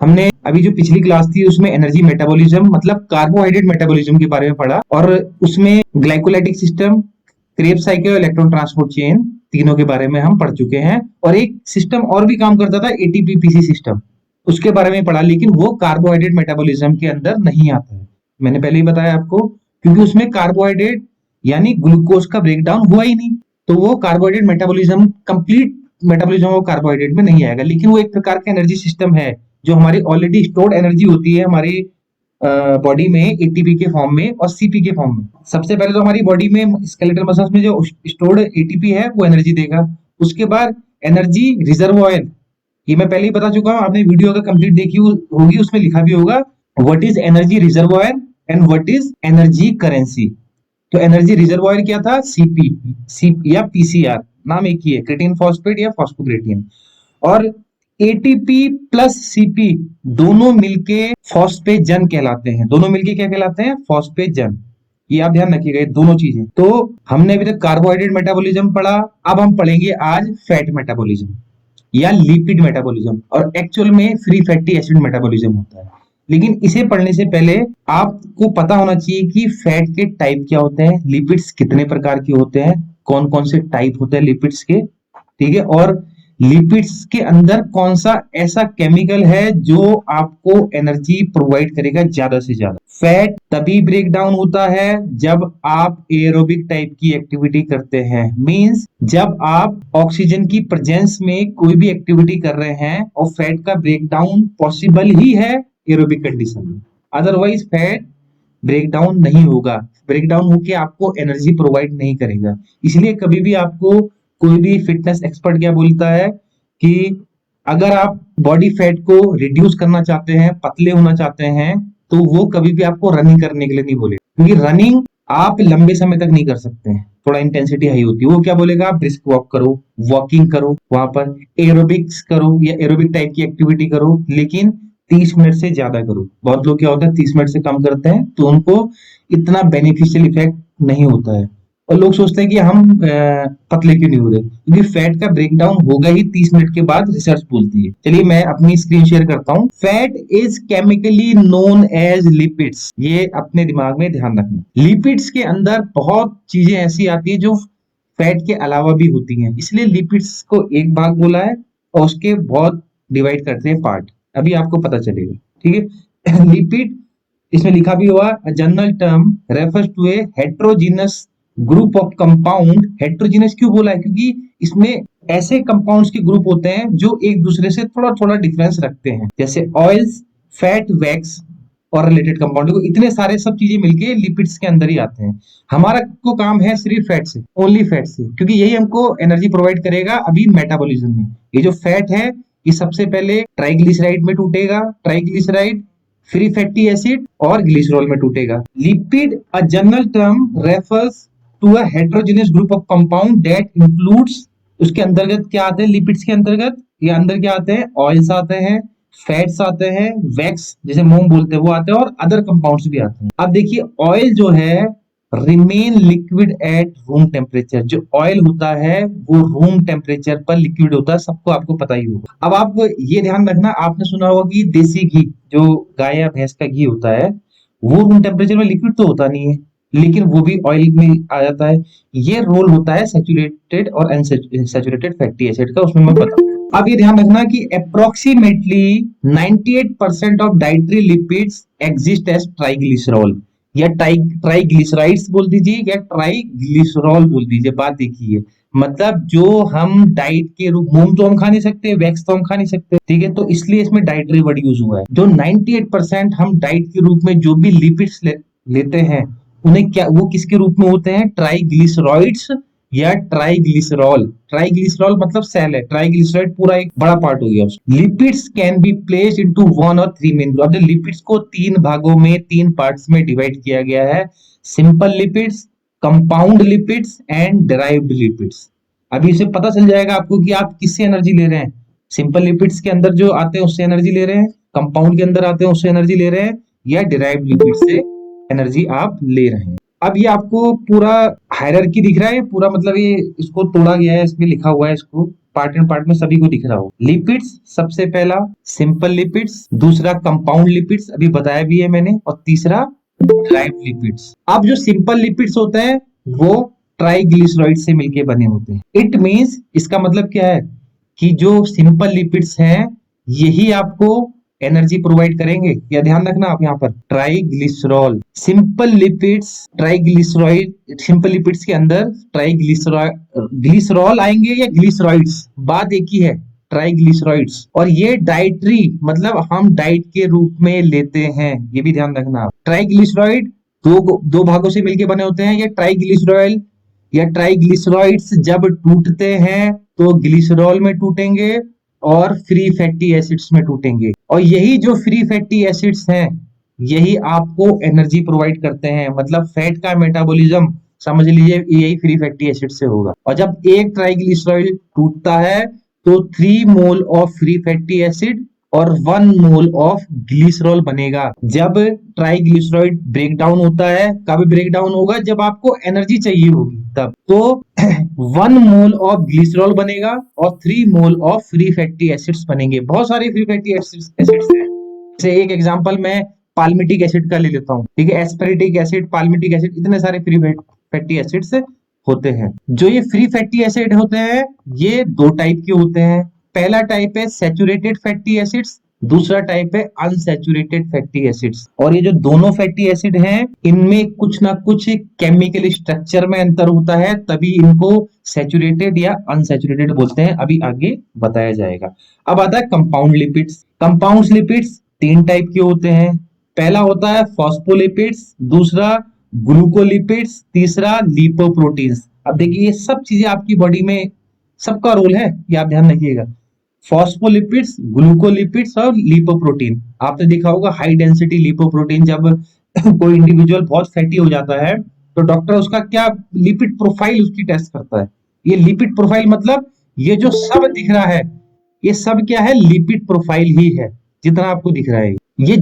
हमने अभी जो पिछली क्लास थी उसमें एनर्जी मेटाबॉलिज्म मतलब कार्बोहाइड्रेट मेटाबॉलिज्म के बारे में पढ़ा, और उसमें ग्लाइकोलाइटिक सिस्टम, क्रेब्स साइकिल और इलेक्ट्रॉन ट्रांसपोर्ट चेन, तीनों के बारे में हम पढ़ चुके हैं। और एक सिस्टम और भी काम करता था, एटीपीपीसी सिस्टम, उसके बारे में पढ़ा, लेकिन वो कार्बोहाइड्रेट मेटाबॉलिज्म के अंदर नहीं आता है। मैंने पहले ही बताया आपको, क्योंकि उसमें कार्बोहाइड्रेट यानी ग्लूकोज का ब्रेकडाउन हुआ ही नहीं, तो वो कार्बोहाइड्रेट मेटाबॉलिज्म कंप्लीट मेटाबॉलिज्म वो कार्बोहाइड्रेट में नहीं आएगा। लेकिन वो एक प्रकार का एनर्जी सिस्टम है जो हमारी ऑलरेडी स्टोर्ड एनर्जी होती है हमारी बॉडी में, एटीपी के फॉर्म में और सीपी के फॉर्म में। सबसे पहले तो हमारी बॉडी में स्केलेटल मसल्स में जो स्टोर्ड एटीपी है वो एनर्जी देगा। उसके बाद एनर्जी रिजर्वॉयर, ये मैं पहले ही बता चुका हूँ, आपने वीडियो अगर कंप्लीट देखी होगी उसमें लिखा भी होगा what is energy reservoir and what is energy currency. तो एनर्जी रिजर्वॉयर क्या था, सी या पीसीआर, नाम एक ही है, क्रिएटिन फॉस्फेट या फॉस्फोक्रेटिन। और एटीपी प्लस सीपी दोनों मिलके फॉस्फेजन कहलाते हैं। दोनों मिलके क्या कहलाते हैं, फॉस्फेजन। ये आप ध्यान रखिएगा, ये दोनों चीजें। तो हमने अभी तक कार्बोहाइड्रेट मेटाबॉलिज्म पढ़ा, अब हम पढ़ेंगे आज फैट मेटाबॉलिज्म या लिपिड मेटाबॉलिज्म, और एक्चुअल में फ्री फैटी एसिड मेटाबॉलिज्म होता है। लेकिन इसे पढ़ने से पहले आपको पता होना चाहिए कि फैट के टाइप क्या होते हैं, लिपिड्स कितने प्रकार के होते हैं, कौन कौन से टाइप होते हैं लिपिड्स के, ठीक है, और लिपिड्स के अंदर कौन सा ऐसा केमिकल है जो आपको एनर्जी प्रोवाइड करेगा ज्यादा से ज्यादा। फैट तभी ब्रेक डाउन होता है जब आप एरोबिक टाइप की एक्टिविटी करते हैं, मींस जब आप ऑक्सीजन की प्रेजेंस में कोई भी एक्टिविटी कर रहे हैं, और फैट का ब्रेक डाउन पॉसिबल ही है एरोबिक कंडीशन में, अदरवाइज फैट ब्रेक डाउन नहीं होगा। ब्रेक डाउन होके आपको एनर्जी प्रोवाइड नहीं करेगा। इसलिए कभी भी आपको कोई भी फिटनेस एक्सपर्ट क्या बोलता है कि अगर आप बॉडी फैट को रिड्यूस करना चाहते हैं, पतले होना चाहते हैं, तो वो कभी भी आपको रनिंग करने के लिए नहीं बोले, क्योंकि रनिंग आप लंबे समय तक नहीं कर सकते हैं, थोड़ा इंटेंसिटी हाई होती है। वो क्या बोलेगा, आप ब्रिस्क वॉक करो, वॉकिंग करो, वहां पर एरोबिक्स करो या एरोबिक टाइप की एक्टिविटी करो, लेकिन 30 मिनट से ज्यादा करो। बहुत लोग क्या होता है 30 मिनट से कम करते हैं, तो उनको इतना बेनिफिशियल इफेक्ट नहीं होता है। और लोग सोचते हैं कि हम पतले क्यों नहीं हो रहे, क्योंकि फैट का ब्रेकडाउन होगा ही 30 मिनट के बाद, रिसर्च बोलती है। चलिए मैं अपनी स्क्रीन शेयर करता हूँ। Fat is chemically known as lipids, ये अपने दिमाग में ध्यान रखना। लिपिड्स के अंदर बहुत चीजें ऐसी आती है जो फैट के अलावा भी होती हैं, इसलिए लिपिड्स को एक भाग बोला है और उसके बहुत डिवाइड करते हैं पार्ट, अभी आपको पता चलेगा, ठीक है। लिपिड, इसमें लिखा भी हुआ, general term refers to a heterogeneous group of compound. Heterogeneous क्यों बोला है, क्योंकि इसमें ऐसे कंपाउंड्स के ग्रुप होते हैं जो एक दूसरे से थोड़ा थोड़ा डिफरेंस रखते हैं, जैसे ऑयल्स, फैट, वैक्स और रिलेटेड कंपाउंड, इतने सारे सब चीजें मिलके लिपिड्स के अंदर ही आते हैं। हमारा को काम है सिर्फ फैट से, ओनली फैट से, क्योंकि यही हमको एनर्जी प्रोवाइड करेगा। अभी मेटाबॉलिज्म में ये जो फैट है, ये सबसे पहले ट्राइग्लिसराइड में टूटेगा, ट्राइग्लिसराइड, फ्री फैटी एसिड और ग्लिसरॉल में टूटेगा। Lipid a general term refers to a heterogeneous group of compound that includes, उसके अंतर्गत क्या आते हैं, लिपिड्स के अंतर्गत ये अंदर क्या आते हैं, ऑयल्स आते हैं, फैट्स आते हैं, वैक्स जैसे मोम बोलते हैं वो आते हैं, और अदर कंपाउंड्स भी आते हैं। अब देखिए ऑयल जो है remain liquid at room temperature, जो ऑयल होता है वो रूम टेम्परेचर पर लिक्विड होता है, सबको आपको पता ही होगा। अब आप ये ध्यान रखना, आपने सुना होगा कि देसी घी, जो गाय या भैंस का घी होता है, वो रूम टेम्परेचर में लिक्विड तो होता नहीं है, लेकिन वो भी ऑयल में आ जाता है। ये रोल होता है सैचुरेटेड और अनसैचुरेटेड फैटी एसिड का, उसमें मैं बताऊं। अब ये ध्यान रखना कि approximately 98% of dietary lipids exist as triglycerol, या ट्राइग्लिसराइड्स बोल दीजिए या ट्राइग्लिसरॉल बोल दीजिए, बात देखिए। मतलब जो हम डाइट के रूप, मोम तो हम खा नहीं सकते, वैक्स तो हम खा नहीं सकते, ठीक है, तो इसलिए इसमें डाइटरी वर्ड यूज हुआ है। जो 98% हम डाइट के रूप में जो भी लिपिड्स लेते हैं, उन्हें क्या, वो किसके रूप में होते हैं, ट्राइग्लिसरॉइड्स या ट्राइग्लिसरॉल। ट्राइग्लिसरॉल मतलब सेल है, ट्राइग्लिसराइड पूरा एक बड़ा पार्ट हो गया उसका। Lipids can be placed into one और थ्री मेन ग्रुप। लिपिड्स को तीन भागों में, तीन पार्ट्स में डिवाइड किया गया है, simple lipids, compound lipids and derived lipids. अभी इसे पता चल जाएगा आपको कि आप किससे एनर्जी ले रहे हैं। सिंपल लिपिड्स के अंदर जो आते हैं उससे एनर्जी ले रहे हैं, कंपाउंड के अंदर आते हैं उससे एनर्जी ले रहे हैं, या डेराइव्ड लिपिड्स से एनर्जी आप ले रहे हैं। अब ये आपको पूरा हायरार्की दिख रहा है, पूरा मतलब ये इसको तोड़ा गया है, इसमें लिखा हुआ है, इसको पार्ट एंड पार्ट में सभी को दिख रहा हो। लिपिड्स सबसे पहला सिंपल लिपिड्स, दूसरा कंपाउंड लिपिड्स अभी बताया भी है मैंने, और तीसरा ड्राइव्ड लिपिड्स। अब जो सिंपल लिपिड्स होते हैं वो ट्राइग्लिसराइड से मिलके बने होते हैं। इट मींस, इसका मतलब क्या है कि जो सिंपल लिपिड्स हैं यही आपको एनर्जी प्रोवाइड करेंगे। या ध्यान रखना आप यहाँ पर triglycerol, simple lipids, triglyceride, simple lipids के अंदर ग्लिसरॉल आएंगे या ग्लिसरॉइड्स, बात एक ही है, ट्राइग्लिसराइड्स। और ये डाइटरी मतलब हम डाइट के रूप में लेते हैं, ये भी ध्यान रखना आप। ट्राइग्लिसराइड दो भागों से मिलके बने होते हैं। ये ट्राइग्लिसरॉल या ट्राइग्लिसराइड्स जब टूटते हैं तो ग्लिसरॉल में टूटेंगे और फ्री फैटी एसिड्स में टूटेंगे। और यही जो फ्री फैटी एसिड्स हैं यही आपको एनर्जी प्रोवाइड करते हैं। मतलब फैट का मेटाबॉलिज्म समझ लीजिए यही फ्री फैटी एसिड से होगा। और जब एक ट्राइग्लिसराइड टूटता है तो 3 mole of free fatty acid और 1 मोल ऑफ ग्लिसरॉल बनेगा। जब ट्राइग्लिसराइड ब्रेक डाउन होता है, कब ब्रेक डाउन होगा, जब आपको एनर्जी चाहिए होगी तब, तो 1 मोल ऑफ ग्लिसरॉल बनेगा और 3 mole of free fatty acids बनेंगे। बहुत सारे फ्री फैटी एसिड्स हैं। जैसे एक एग्जांपल मैं पाल्मिटिक एसिड का ले लेता हूँ, ठीक है, एस्पेरिटिक एसिड, पाल्मिटिक एसिड, इतने सारे फ्री फैटी एसिड्स होते हैं। जो ये फ्री फैटी एसिड होते हैं ये 2 टाइप के होते हैं। पहला टाइप है सैचुरेटेड फैटी एसिड्स, दूसरा टाइप है अनसैचुरेटेड फैटी एसिड्स। और ये जो दोनों फैटी एसिड हैं इनमें कुछ ना कुछ केमिकल स्ट्रक्चर में अंतर होता है, तभी इनको सैचुरेटेड या अनसैचुरेटेड बोलते हैं, अभी आगे बताया जाएगा। अब आता है compound lipids. Compound lipids 3 type के होते हैं। पहला होता है फॉस्फोलिपिड्स, दूसरा ग्लूकोलिपिड्स, तीसरा लिपोप्रोटीन्स। अब देखिए ये सब चीजें आपकी बॉडी में सबका रोल है, ये आप ध्यान रखिएगा। फॉस्फोलिपिड्स, ग्लूकोलिपिड्स और लिपोप्रोटीन। आपने देखा होगा हाई डेंसिटी लिपोप्रोटीन, जब कोई इंडिविजुअल बहुत फैटी हो जाता है तो डॉक्टर उसका क्या लिपिड प्रोफाइल उसकी टेस्ट करता है। ये लिपिड प्रोफाइल मतलब ये जो सब दिख रहा है ये सब क्या है, लिपिड प्रोफाइल ही है जितना आपको दिख रहा है। ये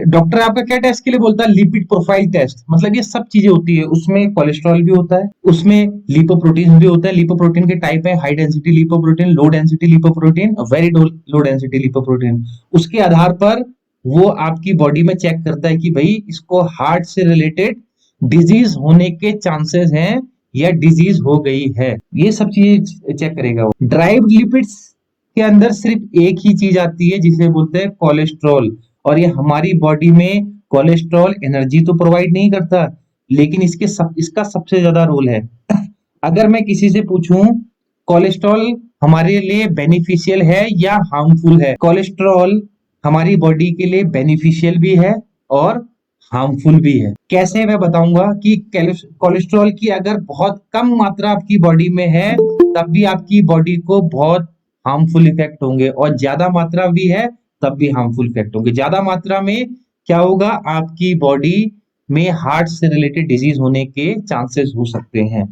डॉक्टर आपका क्या टेस्ट के लिए बोलता है, लिपिड प्रोफाइल टेस्ट। मतलब ये सब चीजें होती है, उसमें कोलेस्ट्रॉल भी होता है, उसमें लिपोप्रोटीन भी होता है। लिपोप्रोटीन के टाइप है high density lipoprotein, low density lipoprotein, very low density lipoprotein. उसके आधार पर वो आपकी बॉडी में चेक करता है कि भाई इसको हार्ट से रिलेटेड डिजीज होने के चांसेस हैं या डिजीज हो गई है, ये सब चीजें चेक करेगा वो। ड्राइव्ड लिपिड्स के अंदर सिर्फ एक ही चीज आती है जिसे बोलते हैं कोलेस्ट्रॉल। और ये हमारी बॉडी में कोलेस्ट्रॉल एनर्जी तो प्रोवाइड नहीं करता, लेकिन इसका सबसे ज्यादा रोल है। अगर मैं किसी से पूछूं कोलेस्ट्रॉल हमारे लिए बेनिफिशियल है या हार्मफुल है, कोलेस्ट्रॉल हमारी बॉडी के लिए बेनिफिशियल भी है और हार्मफुल भी है। कैसे, मैं बताऊंगा कि कोलेस्ट्रॉल की अगर बहुत कम मात्रा आपकी बॉडी में है तब भी आपकी बॉडी को बहुत हार्मफुल इफेक्ट होंगे, और ज्यादा मात्रा भी है तब भी हार्मफुल इफेक्ट होंगे। ज्यादा मात्रा में क्या होगा, आपकी बॉडी में हार्ट से रिलेटेड डिजीज होने के चांसेस हो सकते हैं।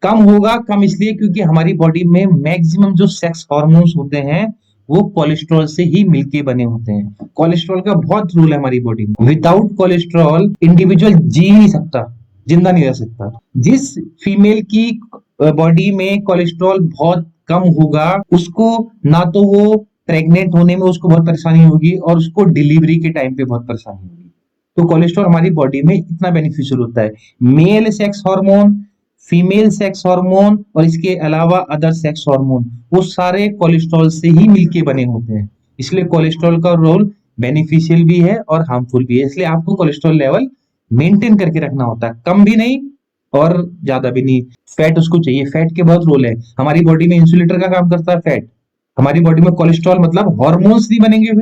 कम होगा, कम इसलिए क्योंकि हमारी बॉडी में मैक्सिमम जो सेक्स हार्मोन्स होते हैं वो कोलेस्ट्रॉल से ही मिलके बने होते हैं। कोलेस्ट्रॉल का बहुत रोल है हमारी बॉडी में। विदाउट कोलेस्ट्रॉल इंडिविजुअल जी नहीं सकता, जिंदा नहीं रह सकता। जिस फीमेल की बॉडी में कोलेस्ट्रॉल बहुत कम होगा उसको ना तो वो प्रेग्नेंट होने में उसको बहुत परेशानी होगी और उसको डिलीवरी के टाइम पे बहुत परेशानी होगी। तो कोलेस्ट्रॉल हमारी बॉडी में इतना बेनिफिशियल होता है। Male sex hormone, female sex hormone और इसके अलावा अदर सेक्स हार्मोन, वो सारे कोलेस्ट्रॉल से ही मिलके बने होते हैं। इसलिए कोलेस्ट्रॉल का रोल बेनिफिशियल भी है और हार्मफुल भी है। इसलिए आपको कोलेस्ट्रॉल लेवल मेंटेन करके रखना होता है, कम भी नहीं और ज्यादा भी नहीं। फैट उसको चाहिए, फैट के बहुत रोल है। हमारी बॉडी में इंसुलेटर का काम करता है फैट। हमारी बॉडी में कोलेस्ट्रॉल मतलब हार्मोन्स नहीं बनेंगे,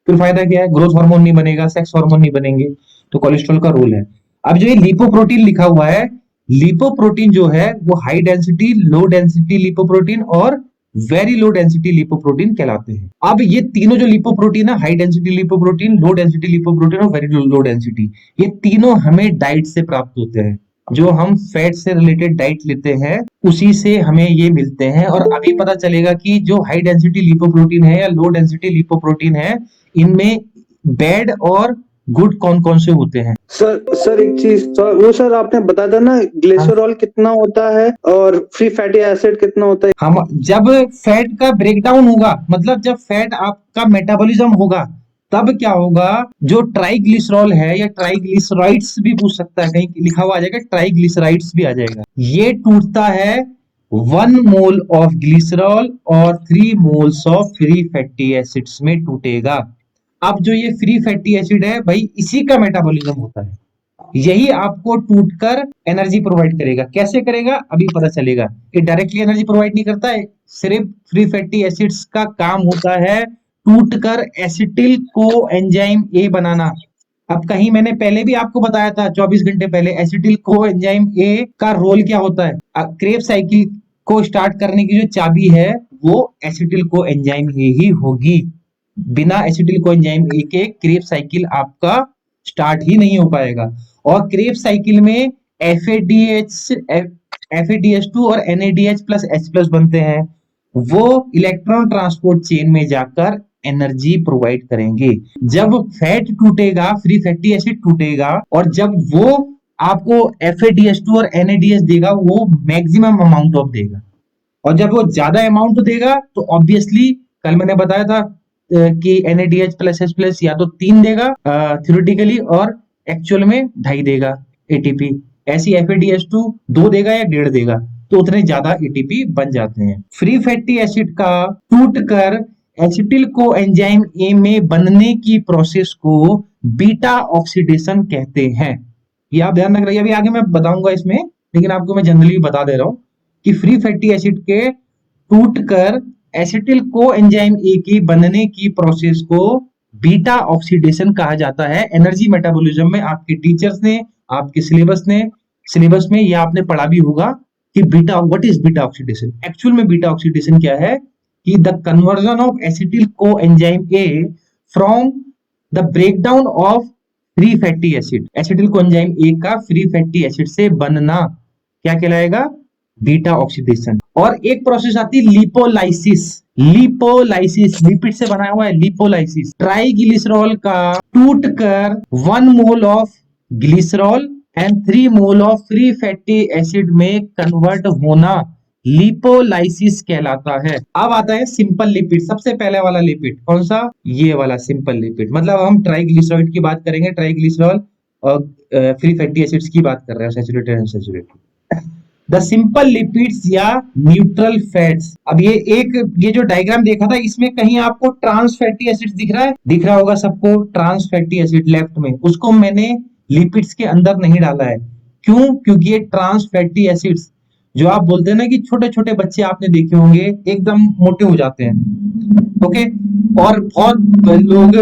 फिर फायदा क्या है, ग्रोथ हार्मोन नहीं बनेगा, सेक्स हार्मोन नहीं बनेंगे, तो कोलेस्ट्रॉल का रोल है। अब जो ये लिपोप्रोटीन लिखा हुआ है, लिपोप्रोटीन जो है वो high density, low density lipoprotein और वेरी लो डेंसिटी लिपोप्रोटीन कहलाते हैं। अब ये तीनों जो लिपोप्रोटीन है, high density lipoprotein, low density lipoprotein और वेरी लो डेंसिटी, ये तीनों हमें डाइट से प्राप्त होते हैं। जो हम फैट से रिलेटेड डाइट लेते हैं उसी से हमें ये मिलते हैं। और अभी पता चलेगा कि जो हाई डेंसिटी लिपोप्रोटीन है या लो डेंसिटी लिपोप्रोटीन है, इनमें बैड और गुड कौन कौन से होते हैं। सर एक चीज वो सर आपने बताया था ना, हाँ, ग्लिसरॉल कितना होता है और फ्री फैटी एसिड कितना होता है? हम जब फैट का ब्रेकडाउन होगा, मतलब जब फैट आपका मेटाबॉलिज्म होगा, तब क्या होगा, जो ट्राइग्लिसरॉल है या ट्राइग्लिसराइड्स भी पूछ सकता है, कहीं लिखा हुआ आ जाएगा ट्राइग्लिसराइड्स भी आ जाएगा, ये टूटता है 1 मोल ऑफ ग्लिसरॉल और 3 moles of free fatty acids में टूटेगा। अब जो ये फ्री फैटी एसिड है भाई, इसी का मेटाबॉलिज्म होता है, यही आपको टूटकर एनर्जी प्रोवाइड करेगा। कैसे करेगा अभी पता चलेगा। ये डायरेक्टली एनर्जी प्रोवाइड नहीं करता है, सिर्फ फ्री फैटी एसिड्स का काम होता है टूटकर एसिटिल को एंजाइम ए बनाना। अब कहीं मैंने पहले भी आपको बताया था 24 घंटे पहले, एसिटिल को एंजाइम ए का रोल क्या होता है। क्रेब साइकिल को स्टार्ट करने की जो चाबी है वो एसिटिल को एंजाइम ए ही होगी। बिना एसिटिल को एंजाइम ए के क्रेब साइकिल आपका स्टार्ट ही नहीं हो पाएगा। और क्रेब साइकिल में FADH2 और NADH प्लस H प्लस बनते हैं, वो इलेक्ट्रॉन ट्रांसपोर्ट चेन में जाकर एनर्जी प्रोवाइड करेंगे। जब फैट टूटेगा, फ्री फैटी एसिड टूटेगा, और जब वो आपको FADH2 और NADH देगा, वो मैक्सिमम अमाउंट ऑफ देगा। और जब वो ज्यादा अमाउंट देगा तो ऑब्वियसली, कल मैंने बताया था कि NADH प्लस H प्लस या तो 3 देगा थ्योरेटिकली, और एक्चुअल में 2.5 देगा ATP। ऐसी FADH2 2 देगा या 1.5 देगा, तो उतने ज्यादा ATP बन जाते हैं। फ्री फैटी एसिड का टूटकर एसिटिल को एंजाइम ए में बनने की प्रोसेस को बीटा ऑक्सीडेशन कहते हैं। ये आप ध्यान रख रहे हैं, अभी आगे मैं बताऊंगा इसमें, लेकिन आपको मैं जनरली बता दे रहा हूं कि फ्री फैटी एसिड के टूटकर एसिटिल को एंजाइम ए की बनने की प्रोसेस को बीटा ऑक्सीडेशन कहा जाता है। एनर्जी मेटाबॉलिज्म में आपके टीचर्स ने, आपके सिलेबस में ये आपने पढ़ा भी होगा कि beta, what is beta oxidation. Actual में बीटा ऑक्सीडेशन क्या है कि द कन्वर्जन ऑफ एसिटिल को enzyme A from the breakdown of free fatty acid. Acetyl को एंजाइम ए का फ्री फैटी एसिड से बनना क्या कहलाएगा, बीटा ऑक्सीडेशन। और एक प्रोसेस आती है लिपोलाइसिस। लिपोलाइसिस लिपिड से बना हुआ है, लिपोलाइसिस। ट्राइग्लिसरॉल का टूटकर 1 mole of glycerol and 3 mole of free fatty acid में कन्वर्ट होना लिपोलाइसिस कहलाता है। अब आता है सिंपल लिपिड, सबसे पहले वाला लिपिड कौन सा, ये वाला सिंपल लिपिड। मतलब हम ट्राइग्लिसराइड की बात करेंगे, ट्राइग्लिसरॉल और फ्री फैटी एसिड्स की बात कर रहे हैं, saturated unsaturated. The simple lipids या न्यूट्रल फैट्स। अब ये जो डायग्राम देखा था, इसमें कहीं आपको ट्रांस फैटी एसिड दिख रहा है, दिख रहा होगा सबको, ट्रांस फैटी एसिड लेफ्ट में, उसको मैंने लिपिड्स के अंदर नहीं डाला है। क्यों? क्योंकि ये ट्रांस फैटी एसिड्स, जो आप बोलते हैं ना कि छोटे छोटे बच्चे आपने देखे होंगे एकदम मोटे हो जाते हैं, ओके, और बहुत लोग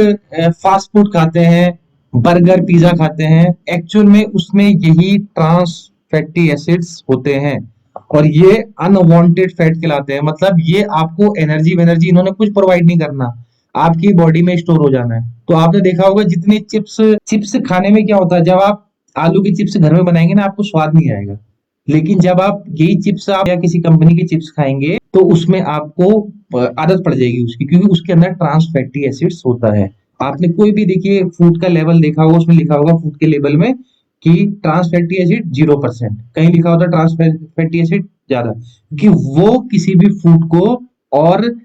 फास्ट फूड खाते हैं, बर्गर पिज्जा खाते हैं, एक्चुअल में उसमें यही ट्रांस फैटी एसिड्स होते हैं, और ये अनवांटेड फैट कहलाते हैं। मतलब ये आपको एनर्जी इन्होंने कुछ प्रोवाइड नहीं करना, आपकी बॉडी में स्टोर हो जाना है। तो आपने देखा होगा जितने चिप्स खाने में क्या होता है, जब आप आलू की चिप्स घर में बनाएंगे ना, आपको स्वाद नहीं आएगा, लेकिन जब आप यही चिप्स आप या किसी कंपनी की चिप्स खाएंगे तो उसमें आपको आदत पड़ जाएगी उसकी, क्योंकि उसके अंदर ट्रांस फैटी एसिड्स होता है। आपने कोई भी देखिए फूड का लेवल देखा होगा, उसमें लिखा होगा फूड के लेवल में कि ट्रांस फैटी एसिड 0%, कहीं लिखा होता है ट्रांस फैटी एसिड ज्यादा, क्योंकि वो किसी भी फूड को और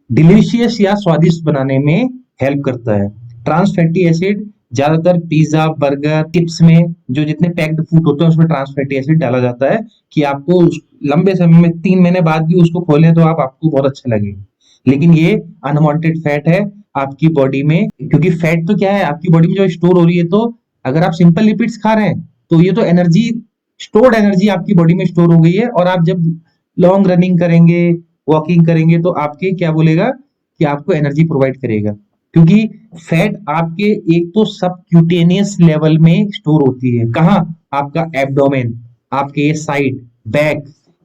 डिलीशियस या स्वादिष्ट बनाने में हेल्प करता है। ट्रांस फैटी एसिड ज्यादातर पिज्जा बर्गर चिप्स में जो जितने पैक्ड फूड होते हैं उसमें ट्रांस फैटी एसिड डाला जाता है कि आपको लंबे समय में 3 महीने बाद भी उसको खोलें तो आपको बहुत अच्छा लगेगा। लेकिन ये अनवांटेड फैट है आपकी बॉडी में, क्योंकि फैट तो क्या है, आपकी बॉडी में जो स्टोर हो रही है, तो अगर आप सिंपल लिपिड्स खा रहे हैं तो ये तो एनर्जी, स्टोर्ड एनर्जी आपकी बॉडी में स्टोर हो गई है, और आप जब लॉन्ग रनिंग करेंगे, वॉकिंग करेंगे, तो आपके क्या बोलेगा कि आपको एनर्जी प्रोवाइड करेगा, क्योंकि फैट आपके एक तो सबक्यूटेनियस लेवल में स्टोर होती है। कहाँ? आपका एब्डोमेन, आपके ये साइड, बैक,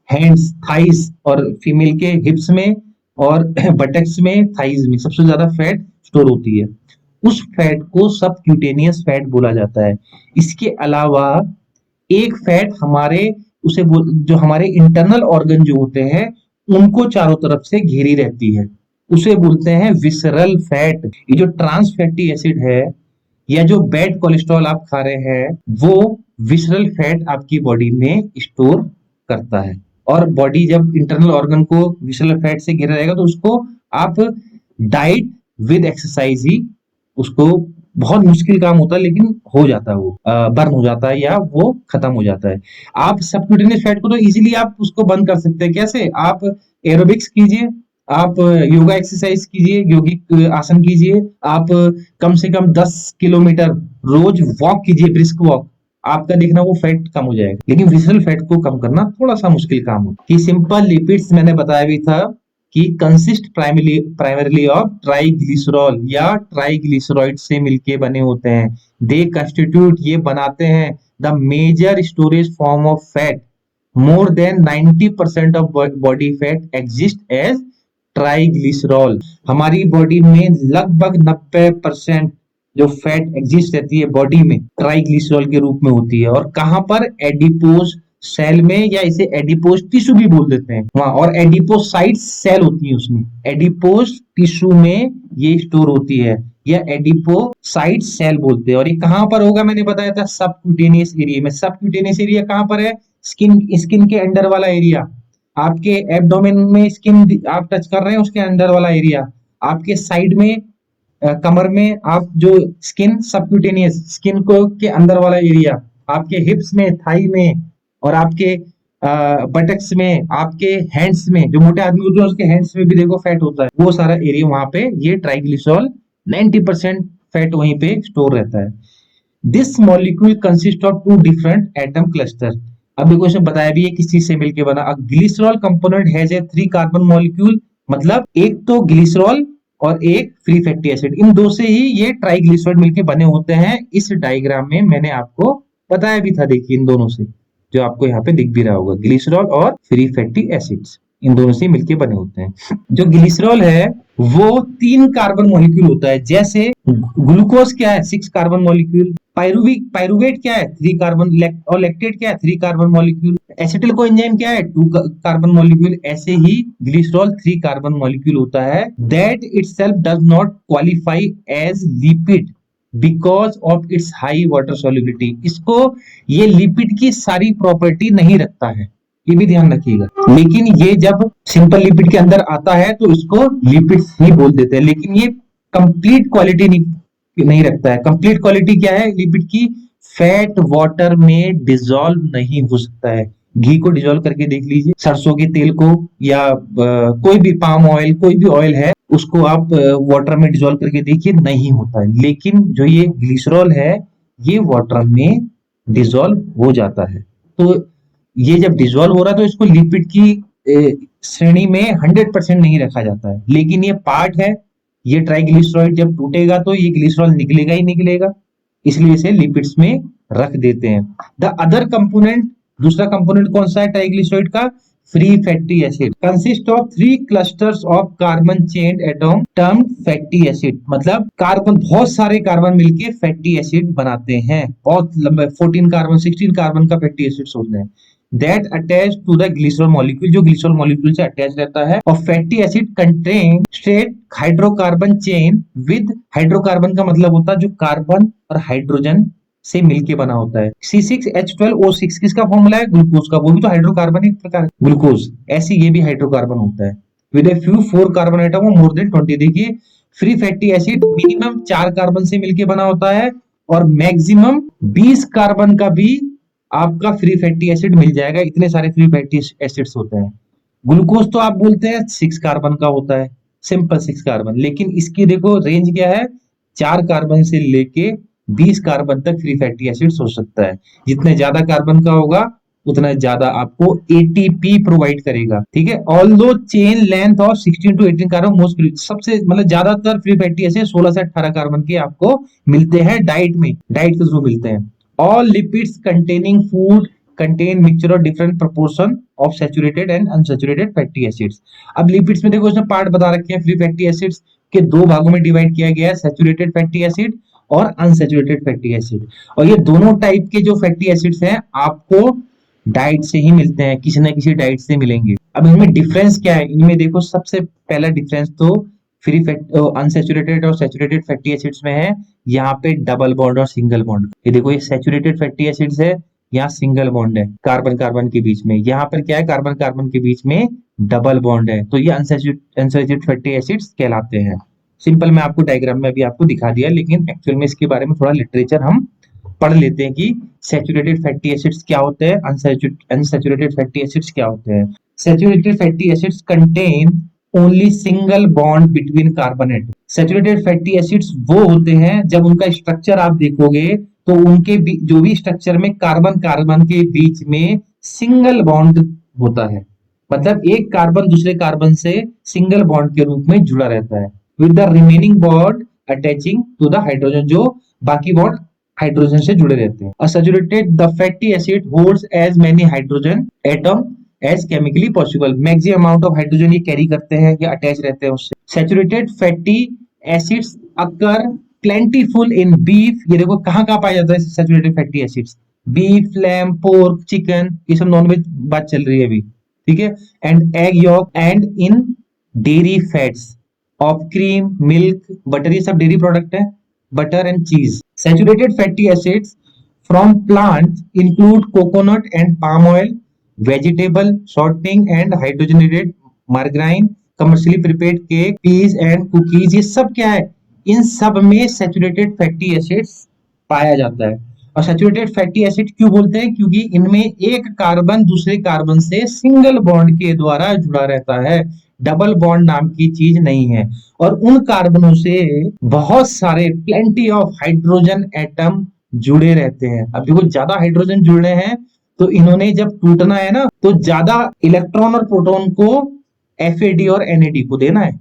हैंड्स, थाइस, और फीमेल के हिप्स में और बटक्स में, थाइस में सबसे ज्यादा फैट स्टोर होती है। उस फैट को सबक्यूटेनियस फैट बोला जाता है। इसके अलावा एक फैट जो हमारे इंटरनल ऑर्गन जो होते हैं उनको चारों तरफ से घेरी रहती है, उसे बोलते हैं विसरल फैट। ये जो ट्रांस फैटी एसिड है या जो बैड कोलेस्ट्रॉल आप खा रहे हैं वो विसरल फैट आपकी बॉडी में स्टोर करता है। और बॉडी जब इंटरनल ऑर्गन को विसरल फैट से घिरा रहेगा तो उसको आप डाइट विद एक्सरसाइज ही उसको, बहुत मुश्किल काम होता है लेकिन हो जाता है, वो बर्न हो जाता है या वो खत्म हो जाता है। आप सबक्यूटेनियस फैट को तो इजीली आप उसको बंद कर सकते हैं। कैसे? आप एरोबिक्स कीजिए, आप योगा एक्सरसाइज कीजिए, योगिक आसन कीजिए, आप कम से कम 10 किलोमीटर रोज वॉक कीजिए, ब्रिस्क वॉक, आपका देखना वो फैट कम हो जाएगा। लेकिन विसरल फैट को कम करना थोड़ा सा मुश्किल काम होता है। कि सिंपल लिपिड्स मैंने बताया भी था कि कंसिस्ट प्राइमरीली ऑफ ट्राइग्लिसरॉल या ट्राइग्लिसराइड से मिलके बने होते हैं। दे कंस्टिट्यूट, ये बनाते हैं the major storage form of fat. More than 90% of body fat exist as triglycerol. हमारी बॉडी में लगभग 90% जो फैट एग्जिस्ट रहती है बॉडी में ट्राइग्लिसरॉल के रूप में होती है। और कहां पर? एडिपोज सेल में, या इसे एडिपोज टिश्यू भी बोल देते हैं वहां। और एडिपोसाइट सेल होती है उसमें, एडिपोज टिश्यू में ये स्टोर होती है, या एडिपोसाइट सेल बोलते हैं। और ये कहां पर होगा? मैंने बताया था सबक्यूटेनियस एरिया में। सबक्यूटेनियस एरिया कहां पर है? स्किन के अंडर वाला एरिया। आपके एब्डोमेन में स्किन आप टच कर रहे हैं, उसके अंडर वाला एरिया। आपके साइड में कमर में आप जो स्किन, सबक्यूटेनियस स्किन को के अंदर वाला एरिया। आपके हिप्स में, थाई में, और आपके बटक्स में, आपके हैंड्स में, जो मोटे आदमी होते हैं उसके हैंड्स में भी देखो फैट होता है, वो सारा एरिया वहां पे ये ट्राइग्लिसरॉल 90% फैट वहीं पे स्टोर रहता है। This molecule consist of two different atom cluster. अब देखो इसमें बताया भी है किस चीज से मिलके बना। Glycerol component has a 3 carbon molecule, मतलब एक तो ग्लिसरॉल और एक फ्री फैटी एसिड, इन दो से ही ये ट्राइग्लिसराइड मिलके बने होते हैं। इस डायग्राम में मैंने आपको बताया भी था, देखिए इन दोनों से, जो आपको यहाँ पे दिख भी रहा होगा, ग्लिसरॉल और फ्री फैटी एसिड्स इन दोनों से मिलके बने होते हैं। जो ग्लिसरॉल है वो 3 कार्बन मॉलिक्यूल होता है। जैसे ग्लूकोज क्या है? 6 कार्बन मॉलिक्यूल। पायरुवेट क्या है? 3 कार्बन। और लैक्टेट क्या है? 3 कार्बन मॉलिक्यूल। एसिटिल कोएंजाइम क्या है? 2 कार्बन मॉलिक्यूल। ऐसे ही ग्लिसरॉल 3 कार्बन मॉलिक्यूल होता है। That itself does not qualify as lipid because of its high water solubility. इसको, ये लिपिड की सारी प्रॉपर्टी नहीं रखता है, ये भी ध्यान रखिएगा। लेकिन ये जब सिंपल लिपिड के अंदर आता है तो इसको लिपिड्स ही बोल देते हैं। लेकिन ये कंप्लीट क्वालिटी नहीं रखता है। कंप्लीट क्वालिटी क्या है लिपिड की? फैट वाटर में डिजोल्व नहीं हो सकता है। घी को डिजोल्व करके देख लीजिए, सरसों के तेल को, या कोई भी पाम ऑयल, कोई भी ऑयल है, उसको आप वाटर में डिजोल्व करके देखिए, नहीं होता है। लेकिन जो ये ग्लिसरॉल है ये वाटर में डिजोल्व हो जाता है। तो ये जब डिजोल्व हो रहा है तो इसको लिपिड की श्रेणी में 100% नहीं रखा जाता है। लेकिन ये पार्ट है, ये ट्राइग्लिसराइड जब टूटेगा तो ये ग्लिसरॉल निकलेगा ही निकलेगा, इसलिए इसे लिपिड्स में रख देते हैं। द अदर कंपोनेंट, दूसरा कंपोनेंट कौन सा है ट्राइग्लिसराइड का? Free fatty acid consist of 3 clusters of carbon chain atom termed fatty acid. मतलब कार्बन, बहुत सारे कार्बन मिलके फैटी एसिड बनाते हैं। बहुत लंबे 14 कार्बन 16 कार्बन का फैटी एसिड्स होते हैं। That attach to the glycerol molecule, जो ग्लिसरॉल मॉलिक्यूल से अटैच रहता है। और fatty acid contain straight hydrocarbon chain with, hydrocarbon का मतलब होता है जो कार्बन और हाइड्रोजन से मिलके बना होता है। C6H12O6 किसका फॉर्मूला है? ग्लूकोज का। वो भी तो हाइड्रोकार्बन एक प्रकार ग्लूकोज, ऐसे ये भी हाइड्रोकार्बन होता है with a few 4 carbon atom और मोर देन 20। देखिए free fatty acid minimum 4 carbon से मिलके बना होता है और मैक्सिमम 20 कार्बन का भी आपका फ्री फैटी एसिड मिल जाएगा। इतने सारे फ्री फैटी एसिड्स होते हैं। ग्लूकोज तो आप बोलते हैं 6 कार्बन का होता है, सिंपल 6 कार्बन, लेकिन इसकी देखो रेंज क्या है? 4 कार्बन से लेके 20 कार्बन तक फ्री फैटी एसिड्स हो सकता है। जितने ज्यादा कार्बन का होगा उतना ज्यादा आपको एटीपी प्रोवाइड करेगा, ठीक है। Although chain length of 16 to 18 carbon most, सबसे मतलब ज्यादातर फ्री फैटी एसिड 16 से 18 कार्बन के आपको मिलते हैं डाइट में, डाइट के थ्रू मिलते हैं। All lipids containing food contain mixture of different proportion of saturated and unsaturated fatty acids. अब लिपिड्स में देखो इसमें पार्ट बता रखे हैं। फ्री फैटी एसिड्स के 2 भागों में डिवाइड किया गया है, सैचुरेटेड फैटी एसिड और अनसैचुरेटेड फैटी एसिड। और ये दोनों टाइप के जो फैटी एसिड्स हैं आपको डाइट से ही मिलते हैं, किसी ना किसी डाइट से मिलेंगे। अब इनमें डिफरेंस क्या है? इनमें देखो सबसे पहला डिफरेंस तो फ्री फैट अनसैचुरेटेड और सैचुरेटेड फैटी एसिड्स में है यहाँ पे डबल बॉन्ड और सिंगल बॉन्ड। ये देखो ये सैचुरेटेड फैटी एसिड्स है, यहाँ सिंगल बॉन्ड है कार्बन कार्बन के बीच में, यहाँ पर क्या है कार्बन कार्बन के बीच में डबल बॉन्ड है, तो ये अनसैचुरेटेड फैटी एसिड्स कहलाते हैं। सिंपल मैं आपको डायग्राम में अभी आपको दिखा दिया, लेकिन एक्चुअल में इसके बारे में थोड़ा लिटरेचर हम पढ़ लेते हैं कि सैचुरेटेड फैटी एसिड्स क्या होते हैं, अनसैचुरेटेड फैटी एसिड्स क्या होते हैं। Saturated fatty acids contain only single bond between carbon atom. Saturated fatty acids वो होते हैं जब उनका स्ट्रक्चर आप देखोगे तो उनके जो भी स्ट्रक्चर में कार्बन कार्बन के बीच में सिंगल बॉन्ड होता है, मतलब एक कार्बन दूसरे कार्बन से सिंगल बॉन्ड के रूप में जुड़ा रहता है, with the remaining bond attaching to the hydrogen, जो बाकी बॉन्ड हाइड्रोजन से जुड़े रहते हैं। Unsaturated the fatty acid holds as many hydrogen atom as chemically possible। Maximum amount of hydrogen ये कैरी करते हैं या अटैच रहते हैं उससे। Saturated fatty acids occur plentiful in beef। ये देखो कहाँ कहाँ पाया जाता है saturated fatty acids, beef, lamb, pork, chicken, ये सब नॉनवेज बात चल रही है अभी, ठीक है। And egg York and in dairy fats of cream, milk, butter, ये सब डेयरी प्रोडक्ट है, butter and cheese। Saturated fatty acids from plants include coconut and palm oil, vegetable shortening and hydrogenated margarine, commercially prepared cake, peas and cookies। ये सब क्या है, इन सब में saturated fatty acids पाया जाता है। और saturated fatty acid क्यों बोलते हैं, क्योंकि इनमें एक कार्बन दूसरे कार्बन से सिंगल बॉन्ड के द्वारा जुड़ा रहता है, डबल बॉन्ड नाम की चीज नहीं है। और उन कार्बनों से बहुत सारे प्लेंटी ऑफ हाइड्रोजन एटम जुड़े रहते हैं। अब देखो ज्यादा हाइड्रोजन जुड़े हैं तो इन्होंने जब टूटना है ना तो ज्यादा इलेक्ट्रॉन और प्रोटॉन को एफएडी और एनएडी को देना है।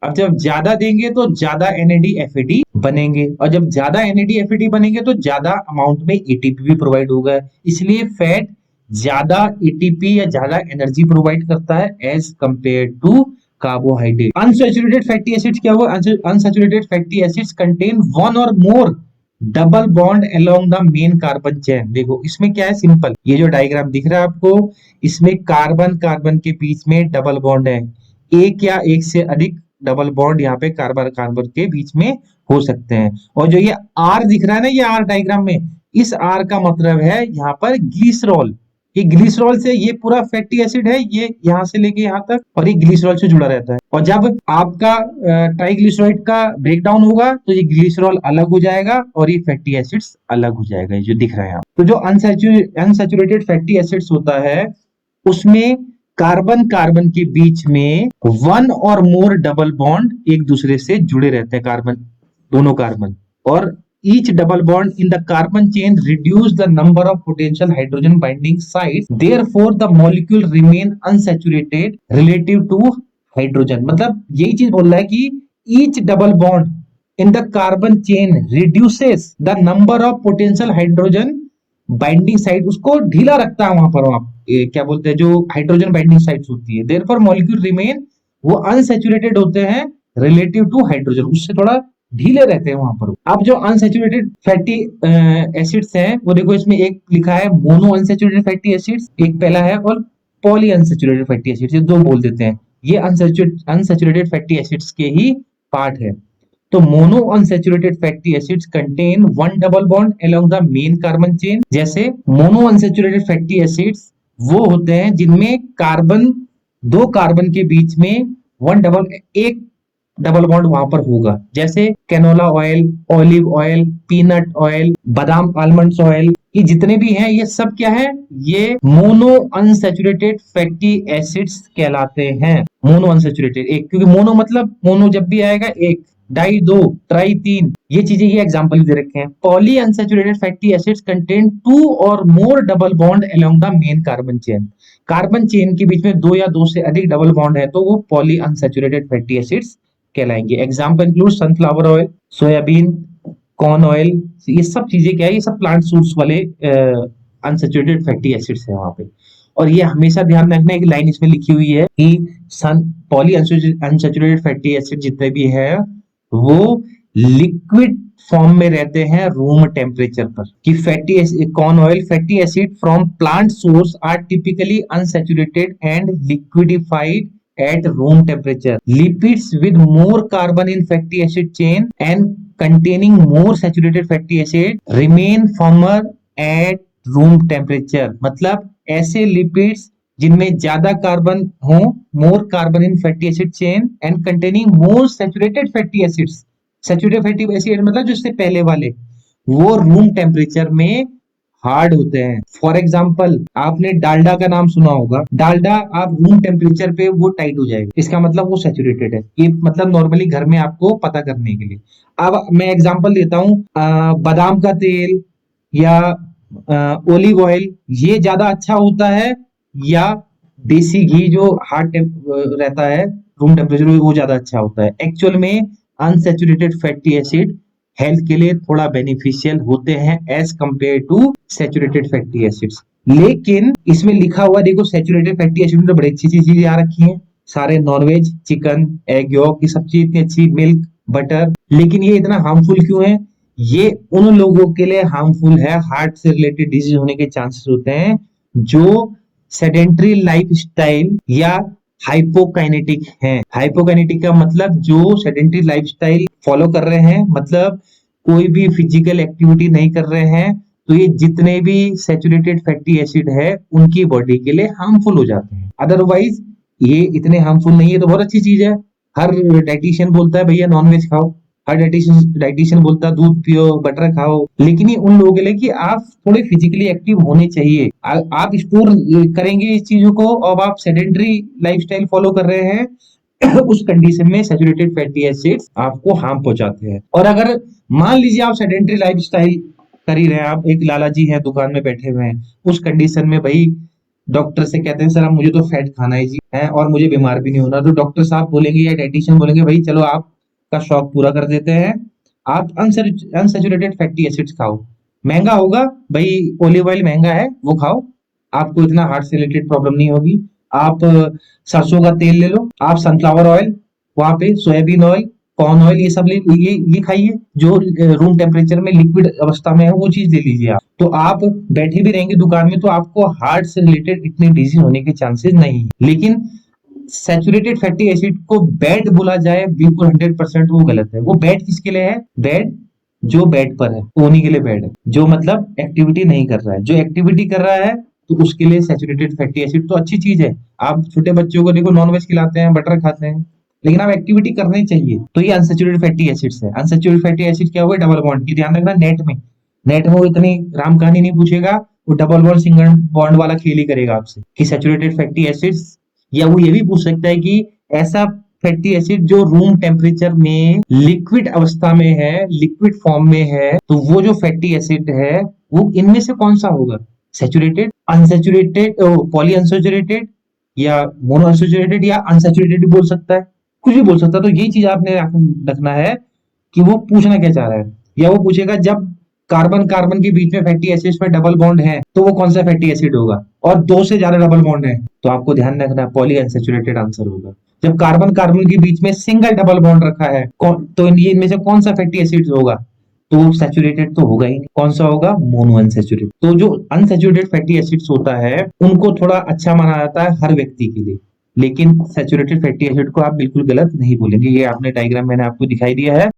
अब जब ज्यादा देंगे तो ज्यादा एनएडी एफएडी बनेंगे, और जब ज्यादा एनएडी एफएडी बनेंगे तो ज्यादा अमाउंट में एटीपी भी प्रोवाइड होगा। इसलिए फैट ज्यादा एटीपी या ज्यादा एनर्जी प्रोवाइड करता है as compare to carbohydrate. Unsaturated fatty acids क्या हुआ, unsaturated fatty acids contain one और more double bond along the main carbon chain. देखो इसमें क्या है, सिंपल, ये जो डायग्राम दिख रहा है आपको, इसमें कार्बन कार्बन के बीच में डबल बॉन्ड है, एक या एक से अधिक डबल बॉन्ड यहाँ पे कार्बन कार्बन के बीच में हो सकते हैं। और जो ये आर दिख रहा है ना, ये आर डायग्राम में, इस आर का मतलब है यहाँ पर ग्लिसरॉल। ये ग्लिसरॉल से ये पूरा फैटी एसिड है, ये यहाँ से लेके यहाँ तक, और ये ग्लिसरॉल से जुड़ा रहता है। और जब आपका ट्राइग्लिसराइड का ब्रेकडाउन होगा तो ये ग्लिसरॉल अलग हो जाएगा और ये फैटी एसिड्स अलग हो जाएगा, ये जो दिख रहा है यहाँ। तो जो अनसैचुरेटेड फैटी एसिड्स होता है उसमें कार्बन कार्बन के बीच में वन और मोर डबल बॉन्ड एक दूसरे से जुड़े रहते हैं, कार्बन दोनों कार्बन, और each double bond in the carbon chain reduce the number of potential hydrogen binding sites, therefore the molecule remain unsaturated relative to hydrogen। मतलब यही चीज बोल रहा है कि each double bond in the carbon chain reduces the number of potential hydrogen binding site, उसको ढीला रखता है वहां पर, वहां क्या बोलते हैं जो हाइड्रोजन बाइंडिंग साइट्स होती है, therefore molecule remain, वो अनसैचुरेटेड होते हैं रिलेटिव टू हाइड्रोजन, उससे थोड़ा ढीले रहते हैं वहां पर। अब जो अनसैचुरेटेड फैटी एसिड्स हैं वो देखो इसमें एक लिखा है मोनो अनसैचुरेटेड फैटी एसिड्स, एक पहला है, और पॉली अनसैचुरेटेड फैटी एसिड्स, ये दो बोल देते हैं। ये अनसैचुरेटेड फैटी एसिड्स के ही पार्ट है। तो mono unsaturated fatty acids contain one double bond along the main carbon chain. जैसे मोनो अनसैचुरेटेड फैटी एसिड्स वो होते हैं जिनमें कार्बन, दो कार्बन के बीच में एक डबल बॉन्ड वहां पर होगा, जैसे canola oil, olive oil, peanut oil, बादाम आलमंड्स ऑयल, ये जितने भी हैं ये सब क्या है, ये मोनो अनसैचुरेटेड फैटी एसिड्स कहलाते हैं। मोनो अनसैचुरेटेड, एक, क्योंकि मोनो मतलब मोनो जब भी आएगा एक, डाई दो, ट्राई तीन, ये चीजें ये एग्जांपल दे रखे हैं। Poly unsaturated fatty acids contain two और more double bond along the main carbon chain. Carbon chain के बीच में दो या दो से अधिक डबल बॉन्ड है तो वो पॉली अनसैचुरेटेड फैटी एसिड्स कहलाएंगे। Example include sunflower oil, soybean, corn oil, ये सब चीजें क्या है, ये सब प्लांट सूट्स वाले अनसैचुरेटेड फैटी एसिड्स है वहां पे। और ये हमेशा ध्यान रखना, एक लाइन इसमें लिखी हुई है कि पॉली अनसैचुरेटेड फैटी एसिड जितने भी है वो लिक्विड फॉर्म में रहते हैं रूम टेम्परेचर पर। कि fatty corn oil, fatty acid from plant source are typically unsaturated and liquidified at room temperature. Lipids with more carbon in fatty acid chain and containing more saturated fatty acid remain firmer at room temperature. मतलब ऐसे lipids जिनमें ज्यादा carbon हो, more carbon in fatty acid chain and containing more saturated fatty acids, saturated fatty acid मतलब जो इससे पहले वाले, वो रूम टेम्परेचर में हार्ड होते हैं। फॉर एग्जाम्पल आपने डालडा का नाम सुना होगा, डालडा आप रूम टेम्परेचर पे वो टाइट हो जाएगा, इसका मतलब वो सैचुरेटेड है। ये मतलब नॉर्मली घर में आपको पता करने के लिए। अब मैं एग्जाम्पल देता हूँ, बादाम का तेल या ओलिव ऑयल, ये ज्यादा अच्छा होता है या देसी घी जो हार्ड रहता है रूम टेम्परेचर में, वो ज्यादा अच्छा होता है? एक्चुअल में अनसैचुरेटेड फैटी एसिड हेल्थ के लिए थोड़ा बेनिफिशियल होते हैं as compare to saturated fatty acids. लेकिन इसमें लिखा हुआ देखो, सैचुरेटेड फैटी एसिड में तो बड़ी अच्छी चीजें आ रखी हैं, सारे नॉनवेज, चिकन, एग यॉक, ये सब चीज इतनी अच्छी, मिल्क, बटर, लेकिन ये इतना हार्मफुल क्यों है? ये उन लोगों के लिए हार्मफुल है, हार्ट से रिलेटेड डिजीज होने के चांसेस होते हैं जो सेडेंट्री लाइफ स्टाइल या हाइपोकाइनेटिक हैं। हाइपोकाइनेटिक का मतलब जो सेडेंट्री लाइफस्टाइल फॉलो कर रहे हैं, मतलब कोई भी फिजिकल एक्टिविटी नहीं कर रहे हैं, तो ये जितने भी सैचुरेटेड फैटी एसिड है उनकी बॉडी के लिए हार्मफुल हो जाते हैं। अदरवाइज ये इतने हार्मफुल नहीं है, तो बहुत अच्छी चीज है। हर डाइटिशियन बोलता है भैया नॉनवेज खाओ, हर डाइटिशियन बोलता है दूध पियो, बटर खाओ, लेकिन ये उन लोगों के लिए कि आप थोड़े फिजिकली एक्टिव होने चाहिए। आप स्टोर करेंगे इस चीजों को और आप सेडेंटरी लाइफस्टाइल फॉलो कर रहे हैं उस कंडीशन में सैचुरेटेड फैटी एसिड्स आपको हार्म पहुंचाते हैं। और अगर मान लीजिए आप सेडेंटरी लाइफस्टाइल कर ही रहे हैं, आप एक लाला जी हैं दुकान में बैठे हुए हैं, उस कंडीशन में भाई डॉक्टर से कहते हैं सर अब मुझे तो फैट खाना है जी है और मुझे बीमार भी नहीं होना, तो डॉक्टर साहब बोलेंगे या डाइटिशियन बोलेंगे भाई चलो आपका शौक पूरा कर देते हैं, आप अनसैचुरेटेड फैटी एसिड्स खाओ, महंगा होगा भाई, ओलिव ऑयल महंगा है वो खाओ, आपको इतना हार्ट से रिलेटेड प्रॉब्लम नहीं होगी। आप सरसों का तेल ले लो, आप सनफ्लावर ऑयल, वहां पे सोयाबीन ऑयल, कॉर्न ऑयल, ये सब ये खाइए जो रूम टेम्परेचर में लिक्विड अवस्था में है, वो चीज ले लीजिए आप, तो आप बैठे भी रहेंगे दुकान में तो आपको हार्ट से रिलेटेड इतनी डिजीज होने के चांसेस नहीं है। लेकिन सैचुरेटेड फैटी एसिड को बैड बोला जाए बिल्कुल 100% वो गलत है। वो बैड किसके लिए है? बैड जो बेड पर है उन्हीं के लिए बैड है, जो मतलब एक्टिविटी नहीं कर रहा है। जो एक्टिविटी कर रहा है तो उसके लिए सैचुरेटेड फैटी एसिड तो अच्छी चीज है। आप छोटे बच्चों को देखो नॉनवेज खिलाते हैं, बटर खाते हैं, लेकिन आप एक्टिविटी करनी चाहिए। तो ये अनसैचुरेटेड फैटी एसिड्स है। अनसैचुरेटेड फैटी एसिड क्या हुआ? डबल बॉन्ड की ध्यान रखना। नेट में वो इतनी राम कहानी नहीं पूछेगा, वो डबल बॉन्ड सिंगल बॉन्ड वाला खेल ही करेगा आपसे कि सैचुरेटेड फैटी एसिड्स, या वो ये भी पूछ सकता है कि ऐसा फैटी एसिड जो रूम टेम्परेचर में लिक्विड अवस्था में है, लिक्विड फॉर्म में है, तो वो जो फैटी एसिड है वो इनमें से कौन सा होगा? सैचुरेटेड, अनसैचुरेटेड, पॉली अनसैचुरेटेड या मोनो अनसैचुरेटेड या अनसैचुरेटेड भी बोल सकता है, कुछ भी बोल सकता है। तो ये चीज आपने रखना है कि वो पूछना क्या चाह रहा है। या वो पूछेगा जब कार्बन कार्बन के बीच में फैटी एसिड में डबल बॉन्ड है तो वो कौन सा फैटी एसिड होगा, और दो से ज्यादा डबल बॉन्ड है तो आपको ध्यान रखना पॉली अनसैचुरेटेड आंसर होगा। जब कार्बन कार्बन के बीच में सिंगल डबल बॉन्ड रखा है तो इनमें से कौन सा फैटी एसिड होगा? तो सैचुरेटेड तो होगा ही नहीं, कौन सा होगा? Mono unsaturated. तो जो अनसैचुरेटेड फैटी एसिड्स होता है उनको थोड़ा अच्छा माना जाता है हर व्यक्ति के लिए, लेकिन सैचुरेटेड फैटी एसिड को आप बिल्कुल गलत नहीं बोलेंगे। ये आपने डायग्राम मैंने आपको दिखाई दिया है।